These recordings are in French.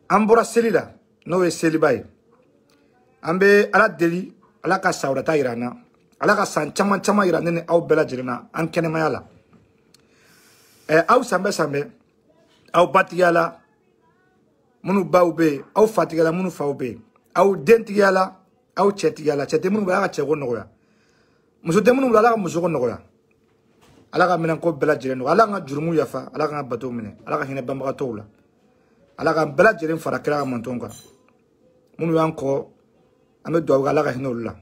Ambora Selila, no Selibaye. Ambe ala deli, ala ka saurata irana, ala ka san chama irana au bela jirena, an kenemayala. Au sambe, au batiyala, munu baube, au fatigala, munu faube, au dentiyala, au chetiyala, chete munu bala chego noya. Muso demunu bala muso noya. Ala ka minan ko bela jireno, ala ka jurumu yafa, ala ka bato mine, ala ka hine bamba tola. Ala ka bela jiren fara kira montonga. Munu yanko ame do ala ka hine ulla.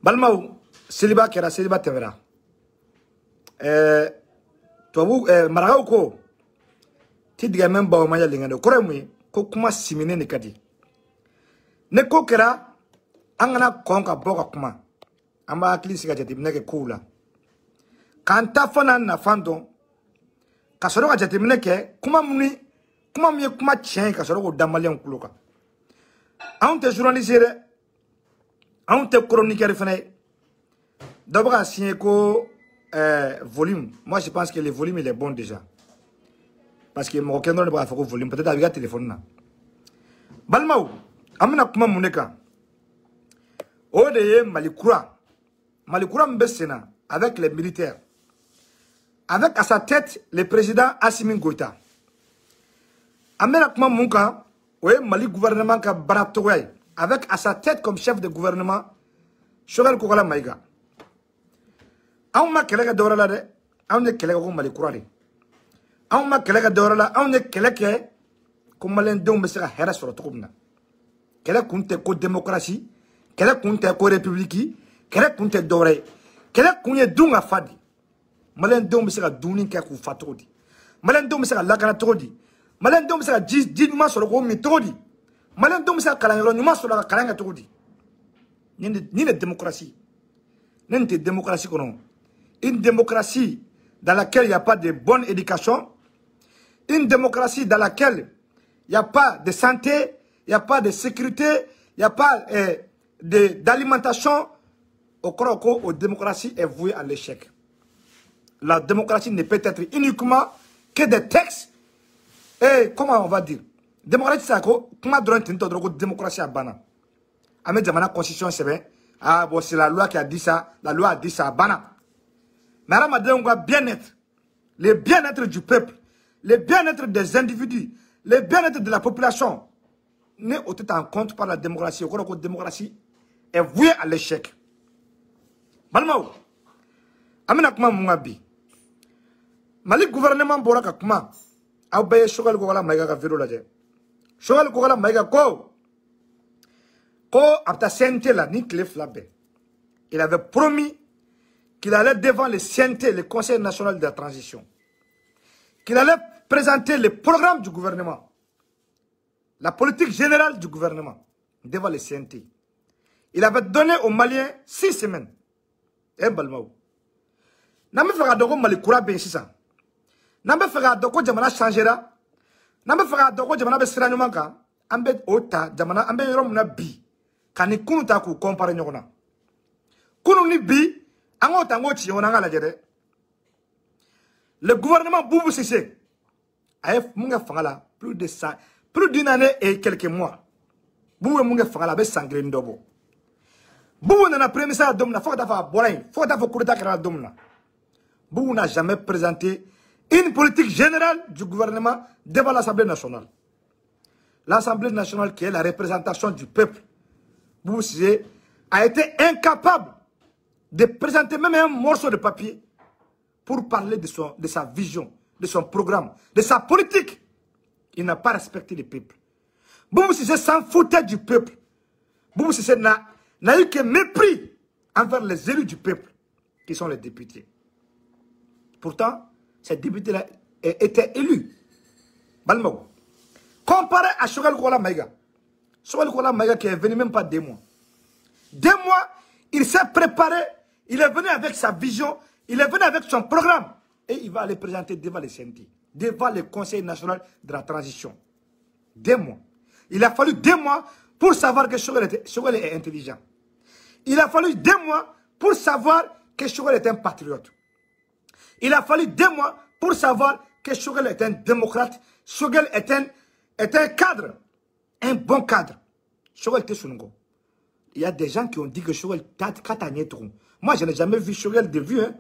Balmau seliba kera seliba temera. Tobu maragaw ko ti diga men bawo maya lingane ko remui ko kuma simine ne kadi ne ko kera angana konka boka kuma amba klisi ga jati mineke kula kanta fana na fando kasoro ga jati mineke kuma muni kuma chen kasoro go damalian kuluka on te journaliste on te chroniqueur fene d'abord signé ko volume. Moi, je pense que le volume il est bon déjà. Parce que mon aucun ne va faire volume. Peut-être avec un téléphone. Balmaou, amena kuma muneka. Odeye Malikoura. Malikoura Mbessena avec les militaires. Avec à sa tête le président Assimi Goïta. Amena kuma munka. Oui, Mali gouvernement ka Baratouay. Avec à sa tête comme chef de gouvernement Choguel Kokola Maïga. On ma kelega dorala de on est kelega ko mali kurale on ma kelega dorala on est keleke ko malen dum be sera hera sur tokubna kele kunte ko démocratie kele kunte ko république kele kunte doré kele kunye dunga fadi malen dum be sera duni ke ku fatodi malen dum be sera lakana todi malen dum be sera jinuma sur ko mi todi malen dum be sera kalangelo nyuma sur la kalanga todi ni la démocratie n'ente démocratie kono. Une démocratie dans laquelle il n'y a pas de bonne éducation. Une démocratie dans laquelle il n'y a pas de santé, il n'y a pas de sécurité, il n'y a pas d'alimentation. Au Koroko, la démocratie est vouée à l'échec. La démocratie ne peut être uniquement que des textes. Et comment on va dire? Démocratie, c'est quoi? Comment on démocratie à Bana? Avec la constitution, c'est bien. Ah, bon, c'est la loi qui a dit ça. La loi a dit ça à Bana. Mais on va bien-être. Le bien-être du peuple. Le bien-être des individus. Le bien-être de la population. N'est autant en compte par la démocratie. La démocratie est vouée à l'échec. Malmaou. Amina kuma mungabi. Mali gouvernement boraka kuma. Abaye Choguel Kokola Maïga ka viro laje. Choguel Kokola Maïga ko apta CNT la ni clé flabé. Il avait promis qu'il allait devant le CNT, le Conseil national de la transition, qu'il allait présenter le programme du gouvernement, la politique générale du gouvernement, devant le CNT. Il avait donné aux Maliens 6 semaines. Eh Balmaou. N'a pas fait de Mali Koura ben ça. N'a pas fait de quoi Jamana changera. N'a pas fait de quoi Jamana besranyuma ka. Ambe ota Jamana ambe yoromuna bi. Kani kunu ta ku comparer nyona. Kunu ni bi. Le gouvernement Boubou Sissé a plus d'une année et quelques mois. Boubou Munga Fangala be sangré ndobo. Boubou n'a prémis ça à Domna, faut d'avoir Borain, faut d'avoir Kourita Kara Domna. Boubou n'a jamais présenté une politique générale du gouvernement devant l'Assemblée nationale. L'Assemblée nationale qui est la représentation du peuple. Boubou Sissé a été incapable de présenter même un morceau de papier pour parler de sa vision, de son programme, de sa politique. Il n'a pas respecté le peuple. Boubou Sissé s'en foutait du peuple. Boubou Sissé n'a eu que mépris envers les élus du peuple, qui sont les députés. Pourtant, ces députés-là étaient élus. Balmaou. Comparé à Choguel Kokola Maïga. Choguel Kokola Maïga qui est venu même pas 2 mois. 2 mois, il s'est préparé. Il est venu avec sa vision, il est venu avec son programme. Et il va aller présenter devant les CNT, devant le Conseil national de la transition. 2 mois. Il a fallu 2 mois pour savoir que Choguel est intelligent. Il a fallu 2 mois pour savoir que Choguel est un patriote. Il a fallu 2 mois pour savoir que Choguel est un démocrate. Choguel est un est un cadre, un bon cadre. Chorel Tessungo. Il y a des gens qui ont dit que Chorel Katanye trop. Moi, je n'ai jamais vu Chorel de vue. Hein.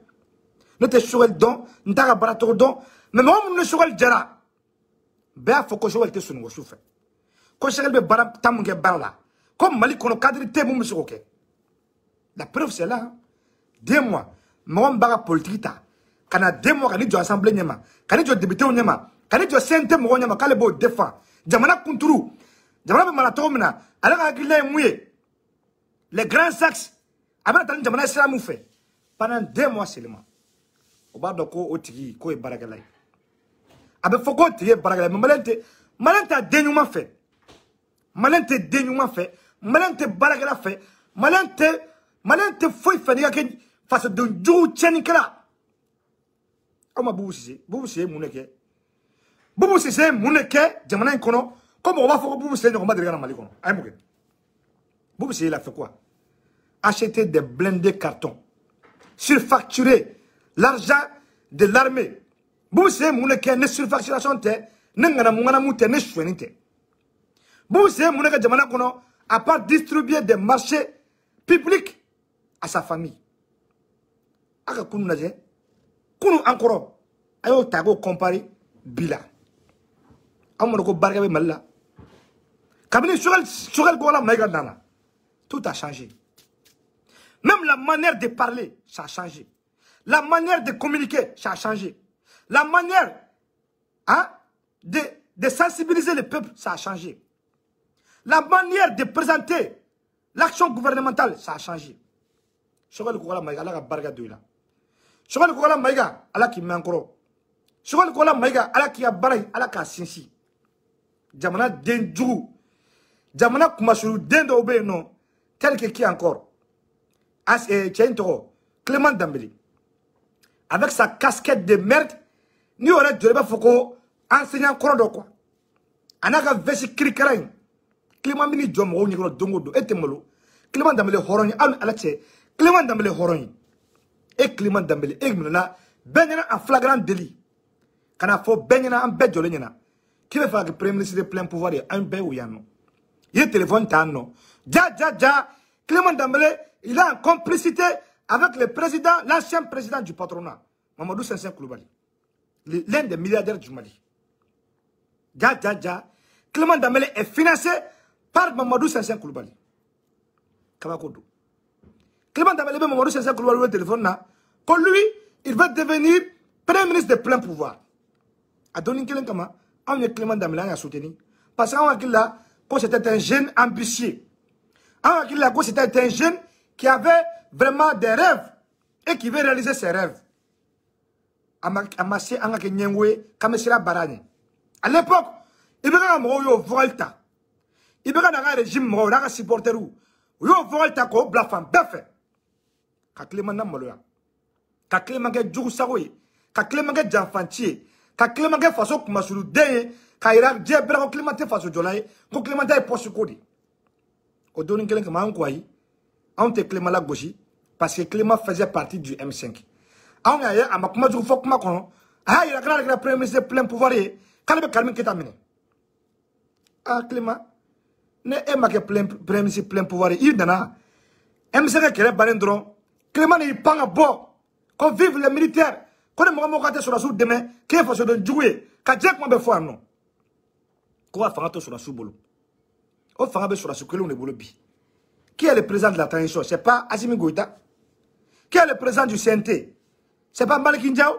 Notre Chorel don, Ntara Barato don, mais moi, je ne Chorel Djara. Ben, il faut que Chorel Tessungo souffre. Quand Chorel be Baram Tamunge Barla, comme Mali kono cadre Tebou Moussouke. La preuve, c'est là. Hein. 2 mois, moi, je suis politique. Quand il y a 2 mois, quand il y a l'Assemblée, quand il y a député, quand il y a CNT, quand il y a défense, Jamana Kunturu, Jamana Malatomina, les grands axes, Jamana Islamou fait. Pendant 2 mois seulement. Au bas de quoi, Otigi, quoi est Baragalay. Avec Foko, Tigé Baragalay, Malente a dénouement fait. Malente dénouement fait. Malente Baragala fait. Malente foi fait. Face de Djou Tchenikala. Comment Boubou Sissé, Mouneke. Boubou Sissé, Mouneke, Djamana Kono. Comme on va faire Boubou Sissé, on va dire à Malikono. Boubou Sissé, il a fait quoi? Acheter des blindés cartons. Surfacturer l'argent de l'armée. Boubou Sissé, Mouneke, ne surfacturation te, n'engana moungana moute, ne chouenite. Boubou Sissé, Mouneke, Djamana Kono, à part distribuer des marchés publics à sa famille. Aka kunu naje kunu encore ayo tago comparer bila amono ko bargabe malla kabini sugal gola mayga dana tout a changé. Même la manière de parler ça a changé, la manière de communiquer ça a changé, la manière hein, de sensibiliser le peuple ça a changé, la manière de présenter l'action gouvernementale ça a changé. Sugal gola mayga la barga doila. Sogol kola maiga ala ki mankoro. Sogol kola maiga ala ki abarai ala ka sinsi. Jamana den jugu. Jamana kumasuru den do be no. Tel que qui encore. As Tchento Clément Dambélé. Avec sa casquette de merde, ni aurait de ba foko enseignant korodo quoi. Anaka vesi krikarain. Clément mini jomo ni dongo do etemolo. Clément Dambélé horoni ala che. Clément Dambélé horoni. Et Clément Dambélé, et maintenant, Benyana en flagrant délit. Quand il faut Benyana en bête de l'Énina, qui veut faire que le Premier ministre de plein pouvoir est un bête ou yanno. Il téléphone tanno. Clément Dambélé, il a en complicité avec le président, l'ancien président du patronat, Mamadou Sensei Koulibaly, l'un des milliardaires du Mali. Clément Dambélé est financé par Mamadou Sensei Koulibaly. Kamakodo. Clément Dambélé, Mamadou Sensei Koulibaly, le téléphone là, que lui, il va devenir Premier ministre de plein pouvoir. A donné quelqu'un comme ça, on a Clément Dambélé à soutenir. Parce qu'on a dit là, que c'était un jeune ambitieux. On a dit là, que c'était un jeune qui avait vraiment des rêves et qui veut réaliser ses rêves. Amassé, on a dit Nyengwe, Kamesira Barani. À l'époque, il y avait un Volta. Il y avait un régime, il y avait un supporter. Il y avait un Volta, il y avait un Blafan, ka Clément Namoloya, ka Clément ke Djougou Sagoye, ka Clément ke Djanfantier, ka Clément ke Faso Kumasulu Deye, ka Irak Djebra, ko Clément te Faso Jolaye, ko Clément te Poche Kodi. Au donné quelqu'un comme Ankoui, on te Clément la gauche, parce que Clément faisait partie du M5. On a eu un Makuma Djougou Fokuma Kono, ah, il a grave la première ministre plein pouvoir, quand il calme qui t'a mené. Ah, Clément, ne est ma que plein ministre plein pouvoir, il n'a M5 qui est barindron. Clément n'est pas un bon. Qu'on vive les militaires. Qu'on est mort sur la soupe demain. Qu'il faut se donner jouer. Qu'à dire qu'on va faire non. Qu'on va faire un tour sur la soupe boulot. On va faire un peu sur la soupe que l'on est boulot. Qui est le président de la transition? Ce n'est pas Assimi Goïta. Qui est le président du CNT? Ce n'est pas Malik Ndiaye.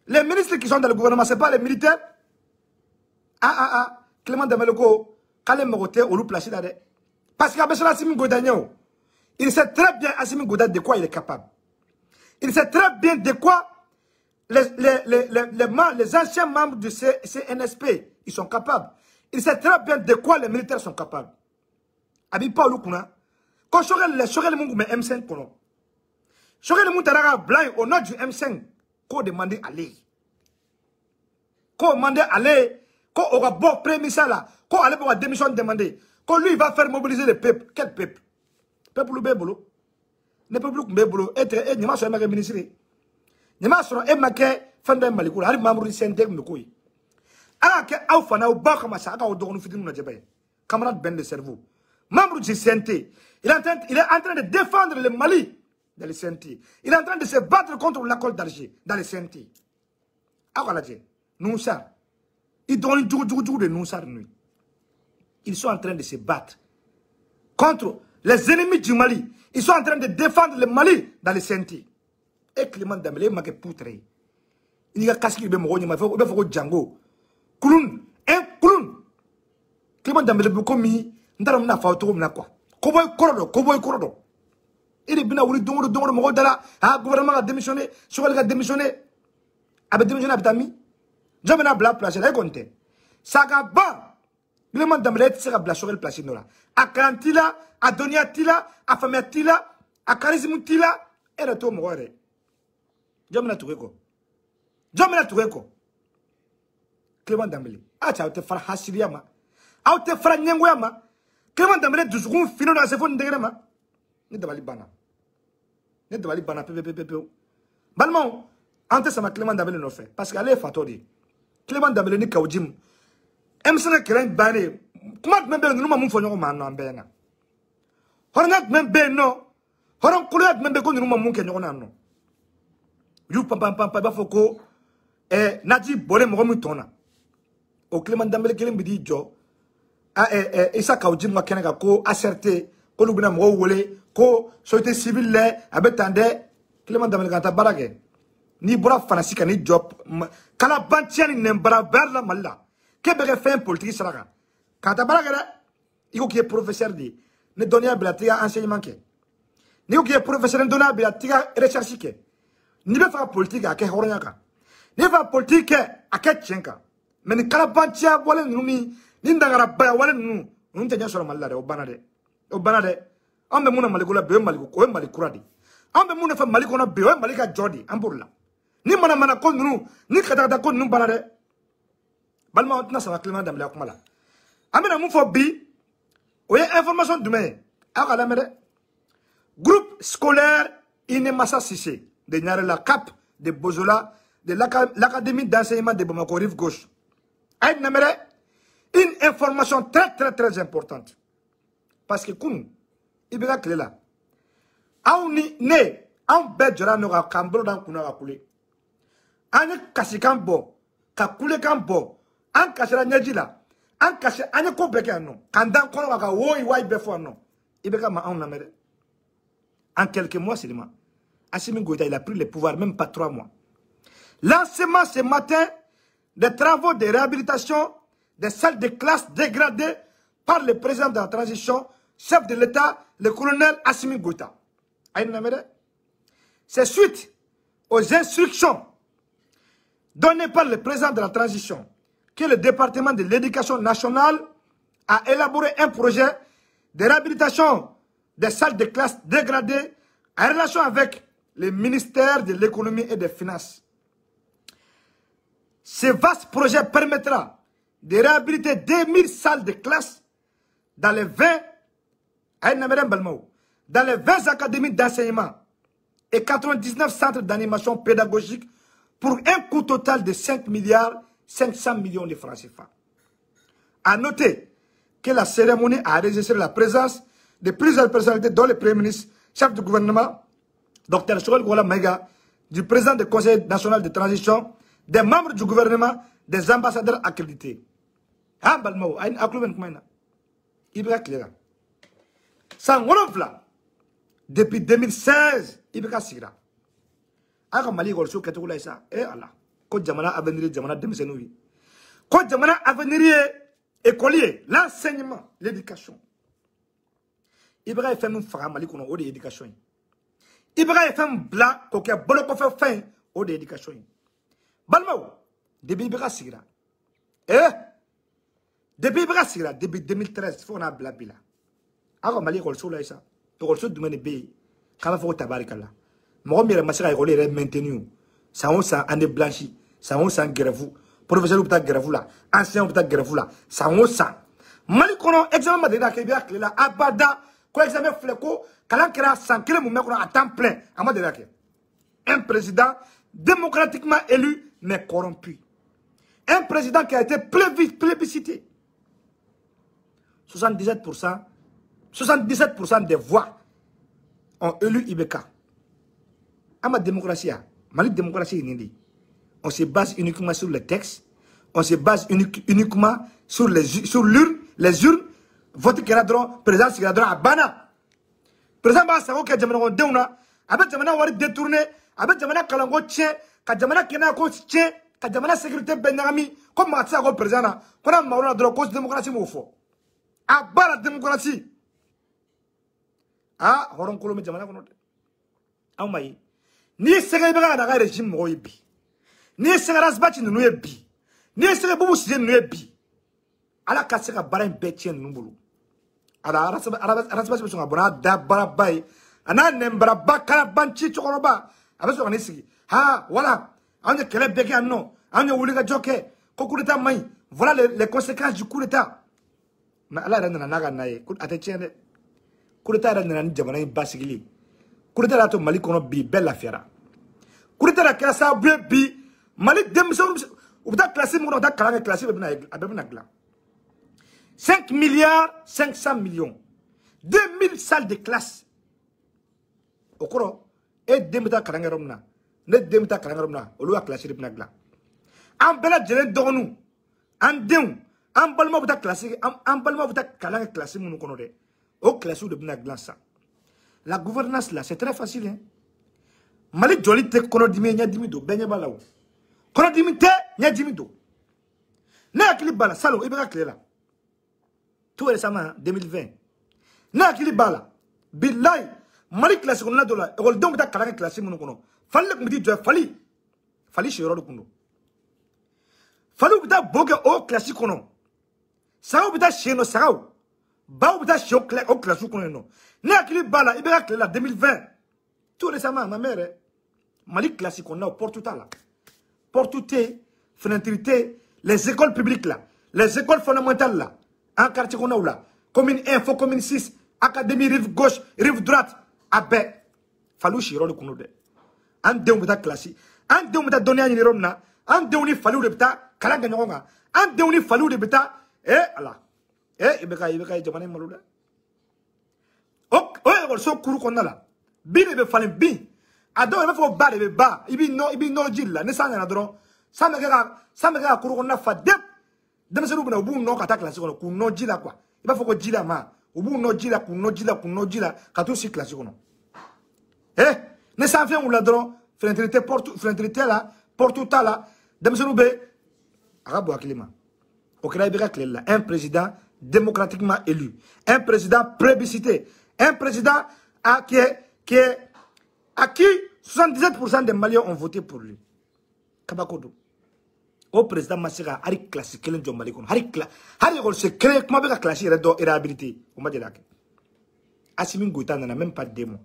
Les ministres qui sont dans le gouvernement, ce n'est pas les militaires. Clément Dambélé, quand les Morotés ont placé là. Parce qu'à Assimi Goïta, il sait très bien, Assimi Goïta, de quoi il est capable. Il sait très bien de quoi les anciens membres du CNSP ils sont capables. Il sait très bien de quoi les militaires sont capables. Abipa Lukuna, quand je regarde le M5, je regarde le Moutara Blanc au nom du M5, qu'on demande aller. Qu'on demande aller, qu'on aura beau prémisse là, qu'on allait pour la démission demander, qu'on lui va faire mobiliser le peuple. Quel peuple? Peuple bébolo. Le peuple bébolo. Et n'y a pas de ministre. N'y a pas de ministre. Fanda Malikoula. Hari Mamouri Sente Mukui. ala ke aw fana o ba kama sa aka o dogonu fitinu na jabaye camarade Ben de cerveau membre du CNT il est en train de défendre le Mali dans le CNT il est en train de se battre contre l'accord d'Alger dans le CNT akala je Noussar ils donnent du de Noussar nuit ils sont en train de se battre contre les ennemis du Mali ils sont en train de défendre le Mali dans le CNT et Clément Dembélé m'a que poutre il y a casque be mo nyama be fo Django kulun Clément Dembélé be ko mi ndaram na fa to na quoi koboy korodo il est bien wuri dongo mo dala ha gouvernement a démissionné Sogol a démissionné a démissionné abitami jamais na bla place là compte ça ga ba Clément Dembélé sera bla Sogol place nola a Karantila a Doniatila a Famiatila a Charisme Tila et le to mo re jamais na tuko Clément Dembélé acha te fara hasiriyama aw te fara nyengoyama Clément Dembélé dusukun fino na sefo ndegrema ne dabali bana pepe balmao ante sama Clément Dembélé no fait parce que allez fatori Clément Dembélé ni kawjim emsana kren bane kuma membe no mamun fonyo ma no ambena hornat membe no horon kulat membe ko no mamun kenyo na no yu pam ba foko Nadi Bolé Mohamed Tona. Au Clément Dembélé Kelem Bidi Jo. Issa Kaoudjim Makenega ko acerté. Ko Lubina Mou Wole. Ko société civile le. Abetande. Clément Dembélé Ganta Barage. Ni Bora Fanasika ni job. Kala Bantiani Nembara Berla Malla. Kebere fait un politique Saraga. Kanta Barage. Iko qui est professeur de. Ne donner à Belatiga enseignement ke. Niko qui est professeur de donner à Belatiga recherche ke. Ni be fa politique à ke horonyaka. Ni fa politique à quel tchenka. Mais ni kalabantia wale nuni. Ni ndangara baya wale nunu. Nunu te nyasoro malade. Obanade. Ambe muna malikula bewe maliku. Owe malikuradi. Ambe muna fa malikona bewe malika jodi. Amburla. Ni mana kon nunu. Ni katakata kon nunu banade. Balma otna sa Clément Dembélé akumala. Ambe na mufo bi. Oye information dume. Akala mede. Groupe scolaire Inemassa Sissé. De Nyarela Cap. De Bozola. De l'Académie d'enseignement de Bamako Rive Gauche. Une information très importante. Parce que Koun, il y a clé là. Aouni ne, aou bedjera noga kambro dan kuna kakule. Ane kasikan bo, kakule kan bo, an kasera nyejila, an kasera, ane ko beke anon. Kandan kono waka woi wai befo anon. Ibeka ma aou namere. En quelques mois seulement, Assimi Goïta, il a pris le pouvoir, même pas 3 mois. Lancement ce matin des travaux de réhabilitation des salles de classe dégradées par le président de la transition, chef de l'État, le colonel Assimi Goïta. C'est suite aux instructions données par le président de la transition que le département de l'éducation nationale a élaboré un projet de réhabilitation des salles de classe dégradées en relation avec le ministère de l'économie et des finances. Ce vaste projet permettra de réhabiliter 2000 salles de classe dans les 20 académies d'enseignement et 99 centres d'animation pédagogique pour un coût total de 5 milliards 500 millions de francs CFA. A noter que la cérémonie a enregistré la présence de plusieurs personnalités dont le Premier ministre, chef du gouvernement, Dr Sogol Gola Mega, du président du Conseil national de transition, des membres du gouvernement, des ambassadeurs accrédités. Depuis 2016, il y a Sira. Aka Mali Golso Katoula Issa, eh Allah. Ko Jamana avenir, Jamana Demsenoui. Ko Jamana avenir écolier, l'enseignement, l'éducation. Ibrahim fait un frère Mali qu'on a de l'éducation. Ibrahim fait un blanc, qu'on a boloko fait fin, au de l'éducation. Balmao, depuis Ibra Sira. Depuis Ibra Sira, depuis 2013, il faut qu'on a blabila. Aka Mali Golso là Issa. Golso du mène B. Quand il faut tabarikala. Moi, je suis maintenu. Ça on s'en année blanchi. Ça on s'en grève. Professeur ou peut-être grève là. Ancien ou peut-être grève là. Ça on s'en. Mali kono examen madina kebia klela abada ko examen fleko kalan kera 100 km mu à temps plein amadela ke. Un président démocratiquement élu mais corrompu. Un président qui a été plébiscité. 77% des voix ont élu Ibeka. À ma démocratie, ma démocratie, on se base uniquement sur les textes, on se base uniquement sur l'urne, les urnes. Vote qui est président qui est à Bana. Président Bassaro qui est Jamana Deuna, avec Jamana Wari détourné, avec Jamana Kalango tien, Kadjamana Kenako tien, Kadjamana sécurité Benami, comme Matsako président, qu'on a marre de la cause de démocratie Moufo. À bas la démocratie. Ah, Horon Kolome Jamana Konote. Ah, Maï. Ni Sénégal n'a régime Moïbi. Ni Sénégal Bati nous est bi. Ni Sénégal Boubou Sien nous est bi. À la casse à Barin Betien Nouboulou. Ala arasbasi besonga bona da barabai ana nembra bakara banchi chokoroba abeso kanisi ha voilà on est kele beke anno on est wuliga joke ko coup d'état mai voilà les conséquences du coup d'état na ala renda naga naye coup atetiene coup d'état renda ni jamana basigili coup d'état to mali kono bi bella fiera coup d'état la kasa bi mali demso ubta classé mo da kala classé be na gla 5 milliards 500 millions. 2000 salles de classe. Au cours, et 2000 karangaromna. Ne 2000 karangaromna. Olu a classé le binagla. En bela jelen donu. En deun. En balma buta classé. En balma buta kalanga classé mon konode. Au classé de binagla ça. La gouvernance là, c'est très facile. Hein? Mali joli te konodimi nya dimido. Benye balaou. Konodimi te nya dimido. Ne akili bala. Salon, ibeka clé là. Tout récemment, 2020. Na kili bala. Billahi. Mali classe qu'on a de la. École donc ta carrière classée mon kono. Fallait que me dise fali. Fali chez Roro Kundo. Fallait que ta bogue au classique kono. Ça ou ta chez no sao. Ba ou ta chez au classique kono no. Na kili bala. Ibera clé là 2020. Tout récemment, ma mère. Mali classique qu'on a au Portugal là. Portugal, fenêtre, les écoles publiques là. Les écoles fondamentales là. En quartier qu'on a là, commune info, commune 6, académie rive gauche, rive droite, abe, fallu chiro le kunode. En deux mouta classique, en deux mouta donné à une romna, en deux mouta fallu de beta, kalanga, en deux mouta fallu de beta, Allah, ibeka, jamane malouda. Ok, so kuru qu'on a là, bin ebe fallen bin, ado ebe fo bad ebe ba, ibi no jilla, ne sanga na dron, ça me gars kuru qu'on a fa dep. Demeselu buna ubu no kata classe kono kuno jila kwa iba foko jila ma ubu no jila kuno jila kato si classe kono ne san fe la dron fenêtre là portuta là demeselu be arabo akilima okira ibeka klela un président démocratiquement élu un président plébiscité un président à qui 77% des Maliens ont voté pour lui Kabakodo. Au président Massira, Harry classique, Kelen John Malikon, Harry Gol se crée, comment avec la classe, il est réhabilité. On m'a dit là. Assimi Goïta n'en a même pas de démon.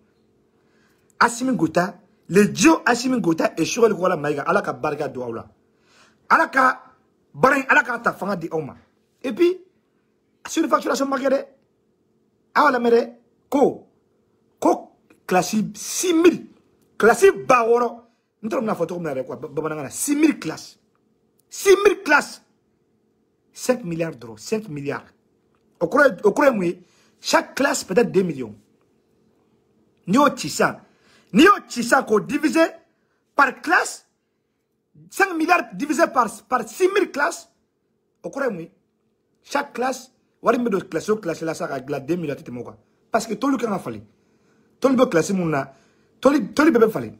Assimi Goïta, le dieu Assimi Goïta est sur le roi la Maïga, Alaka Barga Douaoula. Alaka Barin, Alaka Tafanga di Oma. Et puis, sur une facturation marquée, à la mère, ko classique 6000, classique Baworo. Nous avons une photo comme ça, 6000 classes. 6000 classes. 5 milliards d'euros. 5 milliards. Au cours de chaque classe peut-être 2 millions. Nio Tissa qu'on divisé par classe. 5 milliards divisé par 6000 classes. Au cours de chaque classe. Wari me de classe là ça a 2 milliards. Parce que tout le monde a fallu. Tout le monde classé mouna. Tout le monde fallu.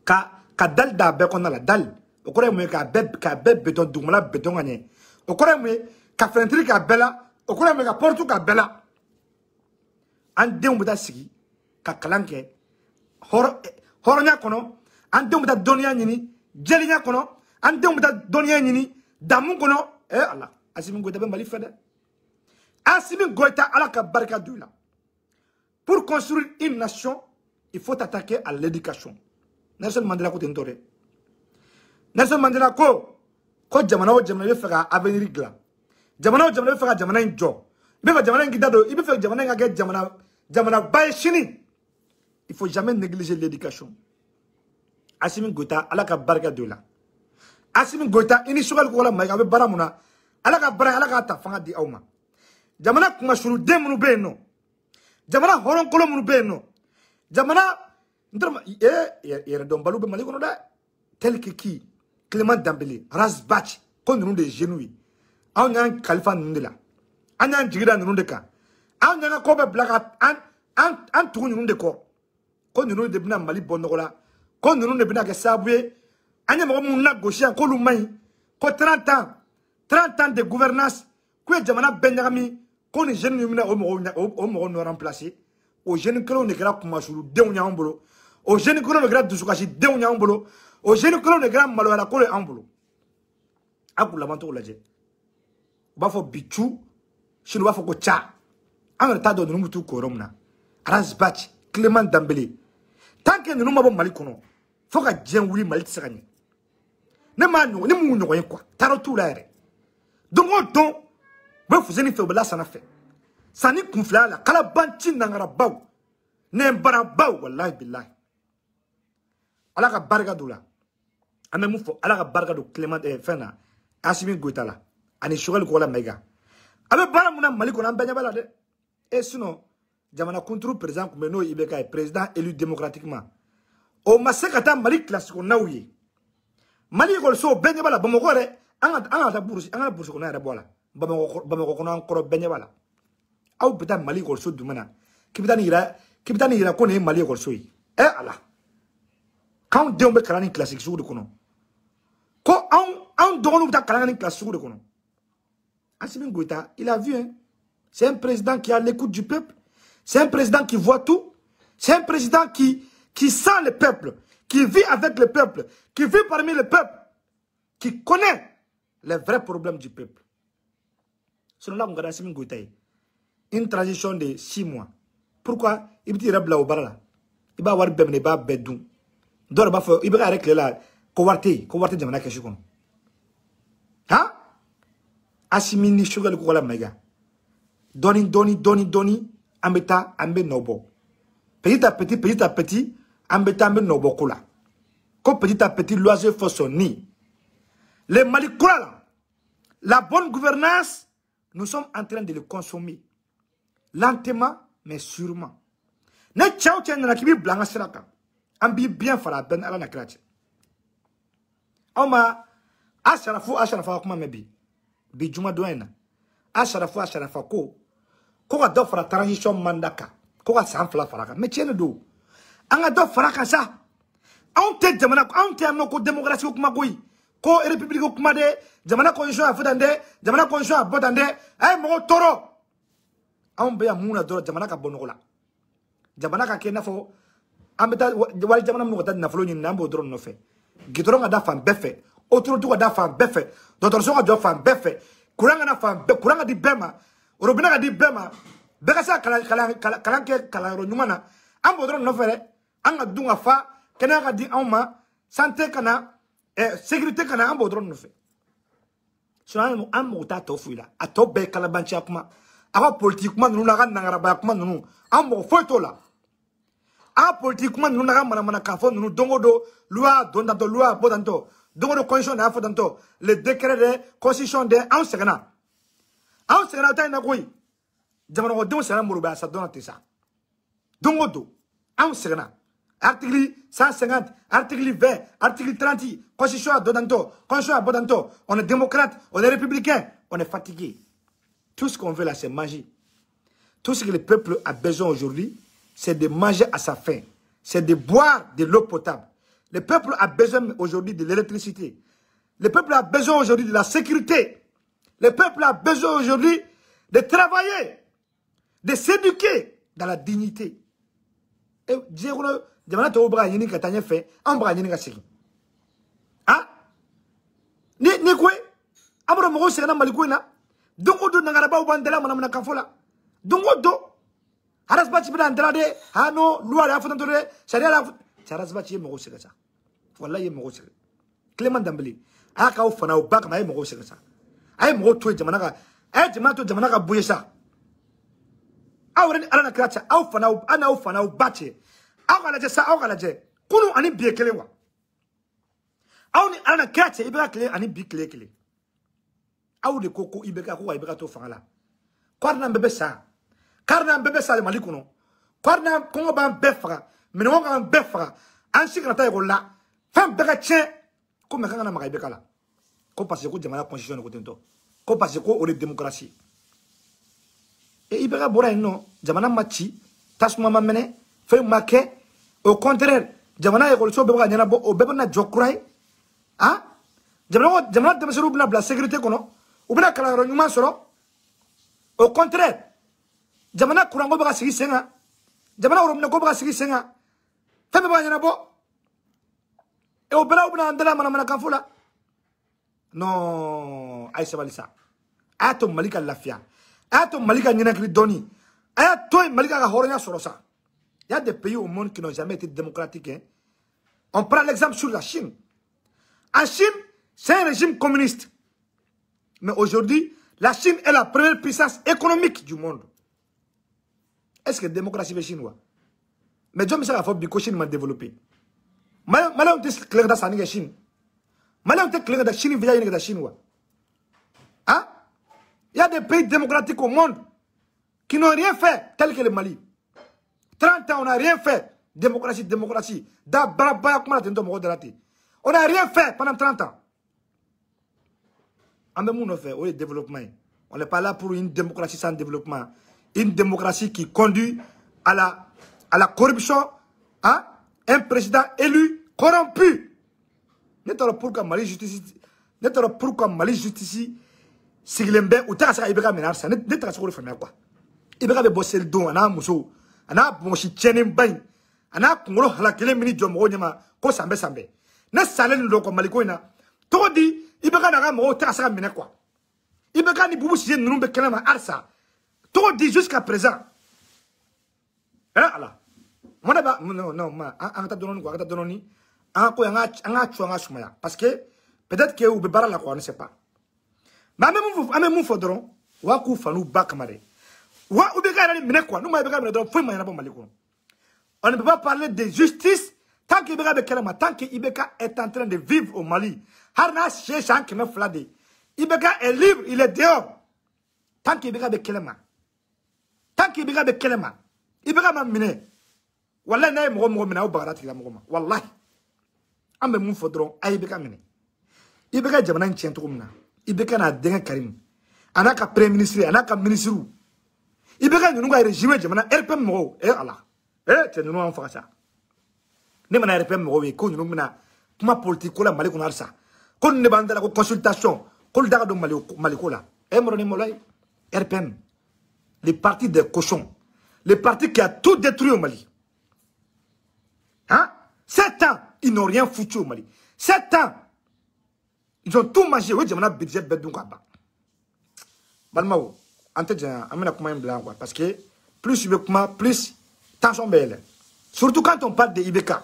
Ka dal da be qu'on a la dalle. Au cours de ka beb béton doumala béton gagné. Au cours de ka fenêtre ka bella. Au cours de ka porte ka bella. Ande on sigi ka kalanke. Horonya kono. Ande on donia nini. Jelinya kono. Ande on donia nini. Damun kono. Allah. Assimi Goïta ben mali fede. Assimi Goïta ala ka barka doula. Pour construire une nation, il faut attaquer à l'éducation. Nelson Mandela ko tentore. Nelson Mandela ko jamana o jamana be fera avenir gla. Jamana o jamana be fera jamana njo. Be fa jamana ngida do, ibe fa jamana ngage jamana baye chini. Il faut jamais négliger l'éducation. Assimi Goïta ala ka barka doula. Assimi Goïta ini sugal ko la may gabe baramuna ala ka bara ala ka ta fanga di awma jamana kuma shuru demunu beno jamana horon kolo munu beno jamana ndar yere don balu be mali kono da tel que qui Clément Dambélé Razbach ko nunu de genui aw nyan khalifa nundela anyan jigira nunu de ka aw nyan ko be blaka an tugu nunu de ko nunu de bina mali bonnogola ko nunu de bina ke sabue anya mo munna gauche ko lumay ko 30 ans de gouvernance ko jamana benjami ko ni jeune yumina o mo no remplacer o jeune kelo ne gra kuma suru dew nyambolo o jeune kelo ne gra dusukashi dew nyambolo o jeune kelo ne gra malo ala ko le ambolo akula manto laje ba fo bichu shinu ba fo ko cha an ta do nunu tu ko romna Razbach Clément Dambélé tant que nous mabo mali kono faut que dien wuli mali tsagani ne ma no ne mu nyoy quoi taro tout la re donc on ba fuzeni fe bala sana fe sani kunfla la kala banchi nangara baw ne bara baw wallahi billahi ala ka barga dula ame mu fo ala ka barga do Clément fena Assimi Goïta la ani shogal ko la mega abe bara muna mali kono ambanya bala de et sinon jamana contre président Koumeno Ibeka est président élu démocratiquement. Au massacre Mali classique naouye. Mali golso benyabala bamokore anga bourse ko na bola. Bamoko kono encore benyabala. Au beta Mali golso dumana. Kibitani ira ko ne Mali golso yi. Ala. Quand dembe kalani classique sur de kono. Ko on dogonu beta kalani classique sur de kono. Assimi Goïta, il a vu hein. C'est un président qui a l'écoute du peuple. C'est un président qui voit tout. C'est un président qui sent le peuple, qui vit avec le peuple, qui vit parmi le peuple, qui connaît les vrais problèmes du peuple. Selon là, on regarde Assimi Goïta, une transition de 6 mois. Pourquoi il dit rabla au barala? Il va avoir bemne ba bedou. Dor ba fo, il va arrêter là, kowarte jamana keshikon. Hein? Assimi ni sugar ko la mega. Doni. Ambeta ambe nobo. Petit à petit, ambeta ambe nobo kula. Comme petit à petit, l'oiseau faut son nid. Les Malikoula, la bonne gouvernance, nous sommes en train de le consommer. Lentement, mais sûrement. Ne tchao tchao na kibi blanga siraka. Ambi bien fara ben ala na krache. Oma, asharafu kuma mebi. Bi juma doena. Asharafu ko. Koga do fara transition mandaka koga sanfla faraka mais tiene do anga do faraka sa on te jamana on te amno ko démocratie kuma goyi ko république kuma de jamana constitution afudande jamana constitution abodande ay mo toro on be amuna do jamana ka bonola jamana ka ke nafo ambeta wali jamana mo ta naflo ni nambo dro no fe gidoro nga da fam befe otro do da fam befe docteur so ga do fam befe kuranga na fam be kuranga di bema Robina a dit Bema, Begasa Kalanke Kalaro Numana, Ambodron Novere, Anga Dunga Fa, Kanaka di Auma, Santé Kana, Sécurité Kana, Ambodron Nofe. Sono Amota Tofuila, a Tobe Kalabanchakma, Awa politiquement nous n'avons pas nous, Ambo Fotola. A politiquement nous n'avons pas Kafon, nous Dongodo, loi, Dondato, loi, Bodanto, Dongodo Constitution d'Afodanto, le décret de Constitution de Ansegana. Aw sera ta na koy jamana ko don sera muruba sa don tisa dongodo aw sera article 150 article 20 article 30 constitution à Dodanto constitution à Bodanto on est démocrate on est républicain on est fatigué tout ce qu'on veut là c'est manger tout ce que le peuple a besoin aujourd'hui c'est de manger à sa faim c'est de boire de l'eau potable le peuple a besoin aujourd'hui de l'électricité le peuple a besoin aujourd'hui de la sécurité. Le peuple a besoin aujourd'hui de travailler, de s'éduquer dans la dignité. Et dire que jamana to bra yini ka tanya fe an bra yini ka sigi. Ah? Ni kwe? Amro mo se na maliko na. Dongo do ngara ba bandela mana kafola. Dongo do. Razbach bi andrade hano loi la fa ndore sharia la Razbach mo se ka sa. Wallahi mo se. Clément Dambélé aka o fana o bak ma mo se ka sa. Ay mo to jamana ka ay jamana ka buyesa awren alana kracha aw fana ana fana bache aw kala je sa aw kala je kunu ani biye kelewa aw ni ana kete ibeka clé ani bi clé clé aw de koko ibeka ko ibeka to fangala kwarna mbebe sa karna mbebe sa mali kuno kwarna kongo ba befa minongo ba befa ansi kana tay ko la fam beka che ko me kana ma ibeka la ko parce que jamana constitution ko tento ko parce que o de démocratie et ibeka bora no jamana machi tasuma mamene fe make au contraire jamana ko so beba nyana bo o beba na jokray ah jamana de mesure bna la sécurité kono ou bna kala ro nyuma soro au contraire jamana kurango baka sigi senga jamana ro mna ko baka sigi senga fe beba nyana bo e o bna andala mana kafula non aïssa balisa ato malika lafia ato malika nyina kri doni ato malika ga horonya soro sa. Il y a des pays au monde qui n'ont jamais été démocratiques. Hein. On prend l'exemple sur la Chine. En Chine, c'est un régime communiste. Mais aujourd'hui, la Chine est la première puissance économique du monde. Est-ce que la démocratie est chinoise? Mais je me suis dit que la Chine m'a développé. Malheureusement, on est clair dans la Chine. Malheureusement, on est clair dans la Chine via la Chine. Hein? Il y a des pays démocratiques au monde qui n'ont rien fait, tel que le Mali. 30 ans, on n'a rien fait. Démocratie. On n'a rien fait pendant 30 ans. On fait le développement. On n'est pas là pour une démocratie sans développement. Une démocratie qui conduit à la corruption. Hein? Un président élu corrompu. N'est-ce pourquoi Mali justice Siglembe ou Tarasa Ibeka Menarsa. N'est-ce pas ce qu'on fait quoi? Ibeka be bossé le don, ana muso. Ana boshi chenim bain. Ana kungolo halakele mini jomo nyama ko sambe. Na salen loko maliko ina. To di ibeka na mo Tarasa mena quoi. Ibeka ni bubu si nurumbe kelama arsa. To di jusqu'à présent. Allah. Mona ba non ma anga dononi quoi, anga dononi. Anga ko anga chuanga sumaya parce que peut-être que ou be barala quoi, on ne sait pas. Mais même vous faudront wa ku fanu bakamare. On ne peut pas parler de justice tant que Ibeka est en train de vivre au Mali. Ibeka est libre, il est dehors. Tant que Ibeka de Kelema. Tant que Ibeka de Kelema. Ibeka m'a miné. Wallah n'a pas miné au Barat. Wallah. Ambe mou faudron a Ibeka miné. Ibeka Jamanan tient tout comme Ibeka n'a d'un Karim. Anaka Premier ministre, Anaka ministre. Ibeka nous avons régime jamana RPM mo Allah tu nous en faire ça ne mana RPM mo ko nous na kuma politique ko la mali ko narsa ko ne banda la consultation ko daga do mali ko la emro ni molay RPM les partis des cochons les partis qui a tout détruit au Mali hein 7 ans ils n'ont rien foutu au Mali 7 ans ils ont tout mangé oui jamana budget bedun ko ba balmawo parce que plus plus tension belle. Surtout quand on parle de Ibeka.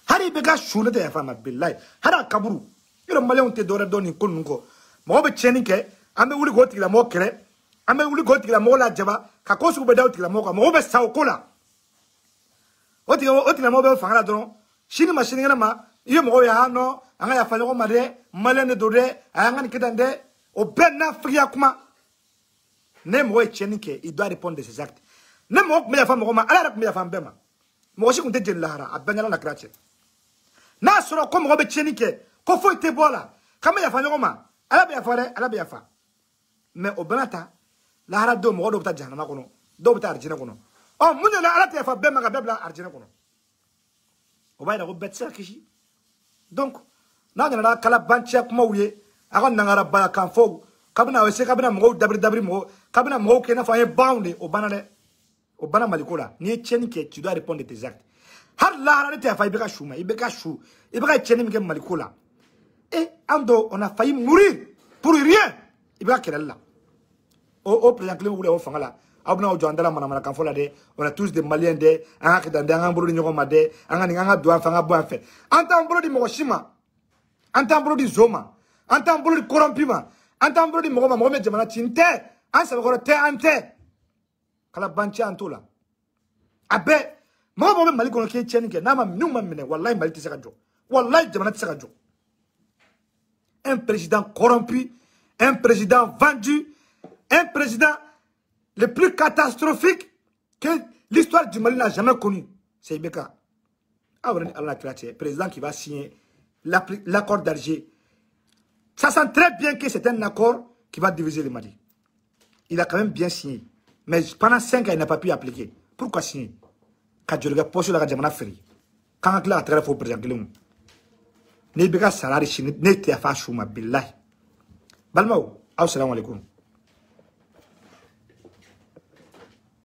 Hari Ibeka choule de femme billahi. Hara kaburu. Il malais on te dora doni konungo. Mo be chenike, ame uli goti la mo kere, ame uli goti la mo la jaba, ka kosu be dawti la mo ka mo be saokola. Oti la mo be fangala don. Shini machine ngana ma, iyo mo ya no, anga ya falo ma de, malene dore, anga ni kedande, o benna fria kuma. Nem moi chenike, il doit répondre de ses actes. Nem moi me femme roma, ala me femme bema. Moi aussi compte de lahara, abanyala na krache. Na soro comme robe chenike, ko fo ite bola. Kama ya fanya roma, ala be ya fa. Mais au benata, lahara do mo do ta jahannama kono, do ta arjina kono. Oh munya la ala te fa bema ga bebla arjina kono. O bayda ko betsa kishi. Donc, na na kala bancha kuma wuye, akon nangara bala kan fo. Kabina wese kabina mo dabri mo kabina mo kena fa bound au bana malikola ni chenike tu dois répondre de tes actes har la te fa ibeka chouma ibeka chou ibeka chenike malikola et ando on a failli mourir pour rien ibeka kelala au président Clément voulait au fangala abna o jandala mana kan fola de on a tous des maliens de anga kedande anga mbolo nyoko made anga ninga doa fanga bo en fait anta mbolo di moshima anta mbolo di zoma anta mbolo di corrompima Antan brodi mo me jamana tinte an sa ko te ante kala banchi antola abe mo mali ko ke cheni ke na ma nu ma mine wallahi mali ti saka jo wallahi jamana ti saka jo un président corrompu, un président vendu, un président le plus catastrophique que l'histoire du Mali n'a jamais connu. C'est Ibeka. Président qui va signer l'accord d'Alger. Ça sent très bien que c'est un accord qui va diviser le Mali. Il a quand même bien signé. Mais pendant 5 ans, il n'a pas pu appliquer. Pourquoi signer? Quand je regarde, poche la Jamana Ferry. Quand il a très fort président, N'Ibeka Salari Chine, n'était à Fachouma, Billahi. Balmao, assalamu alaikum.